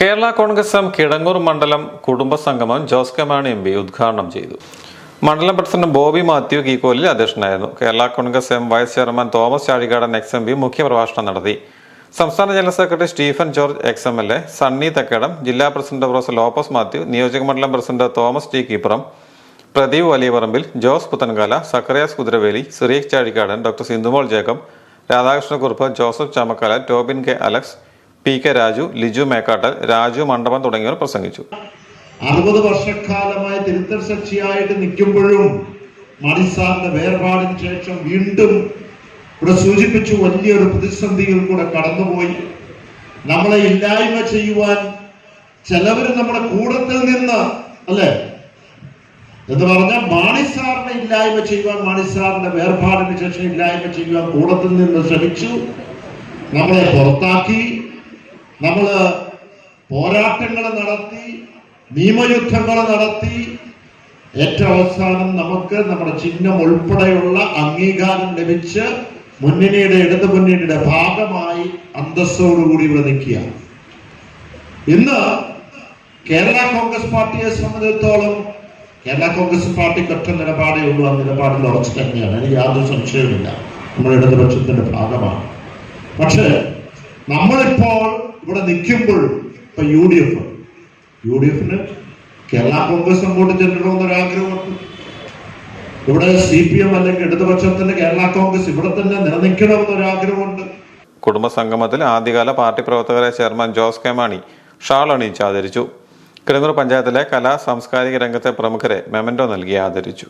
Kerala Congress M Kidangoor മണ്ഡലം കുടുംബസംഗമം Jose K Mani M P ഉദ്ഘാടനം ചെയ്തു. മണ്ഡലം പ്രസിഡന്റ് ബോബി മാത്യു കീക്കോലിൽ അധ്യക്ഷനായിരുന്നു. Kerala Congress M vice chairman Thomas Chazhikadan ex MP മുഖ്യപ്രഭാഷണം നടത്തി. സംസ്ഥാന general secretary Stephen George ex MLA, Sunny Thekkedam, ജില്ലാ പ്രസിഡന്റ് പ്രൊഫസർ ലോപ്പസ് മാത്യു, നിയോജക മണ്ഡലം president Thomas T Keepuram, Pradeep Valiyaparambil, Jose Puthenkala, Zacharias Kuthiraveli, Cyriac Chazhikadan, doctor Sindhumol Jacob, Radhakrishna Kurup, Joseph Chamakkala, Tobin K Alex, P K Raju, Liju Mekkattel, Raju മണ്ഡപം തുടങ്ങിയവർ പ്രസംഗിച്ചു. 60 വർഷക്കാലമായി തിരുത്തൽ സാക്ഷിയായിട്ട് നിൽക്കുമ്പോഴും മണിസാറിന്റെ വേർപാടിന് ശേഷം വീണ്ടും ഇവിടെ സൂചിപ്പിച്ചു വലിയൊരു പ്രതിസന്ധികൾ കൂടെ കടന്നുപോയി. നമ്മളെ ഇല്ലായ്മ ചെയ്യുവാൻ ചിലവര് നമ്മുടെ കൂടത്തിൽ നിന്ന് അല്ലെ എന്ന് പറഞ്ഞാൽ മാണിസാറിനെ ഇല്ലായ്മ ചെയ്യുവാൻ, മാണിസാറിന്റെ വേർപാടിന് ശേഷം ഇല്ലായ്മ ചെയ്യുവാൻ കൂടത്തിൽ നിന്ന് ശ്രമിച്ചു. നമ്മളെ പുറത്താക്കി, നമ്മള് പോരാട്ടങ്ങൾ നടത്തി, നിയമയുദ്ധങ്ങൾ നടത്തി, ഏറ്റവും അവസാനം നമുക്ക് നമ്മുടെ ചിഹ്നം ഉൾപ്പെടെയുള്ള അംഗീകാരം ലഭിച്ച് ഇടതു മുന്നണിയുടെ ഭാഗമായി അന്തസ്സോടുകൂടി ഇവിടെ നിൽക്കുക. ഇന്ന് കേരള കോൺഗ്രസ് പാർട്ടിയെ സംബന്ധിച്ചിടത്തോളം കേരള കോൺഗ്രസ് പാർട്ടിക്ക് ഒറ്റ നിലപാടേ ഉള്ളൂ. ആ നിലപാടിൽ ഉറച്ചു തന്നെയാണ്, എനിക്ക് യാതൊരു സംശയവുമില്ല. നമ്മൾ ഇടതുപക്ഷത്തിന്റെ ഭാഗമാണ്. പക്ഷെ നമ്മളിപ്പോൾ ഇവിടെ നിൽക്കുമ്പോൾ ഇപ്പൊ യു ഡി എഫിന് കേരള കോൺഗ്രസ് അങ്ങോട്ട് ചെല്ലണമെന്നൊരാഗ്രഹമുണ്ട്. ഇവിടെ CPM അല്ലെങ്കിൽ ഇടതുപക്ഷത്തിന്റെ കേരള കോൺഗ്രസ് ഇവിടെ തന്നെ നിലനിൽക്കണമെന്നൊരാഗ്രഹമുണ്ട്. കുടുംബസംഗമത്തിൽ ആദ്യകാല പാർട്ടി പ്രവർത്തകരെ chairman Jose K Mani shawl അണിയിച്ച് ആദരിച്ചു. കിടങ്ങൂർ പഞ്ചായത്തിലെ കലാ സാംസ്കാരിക രംഗത്തെ പ്രമുഖരെ മെമന്റോ നൽകി ആദരിച്ചു.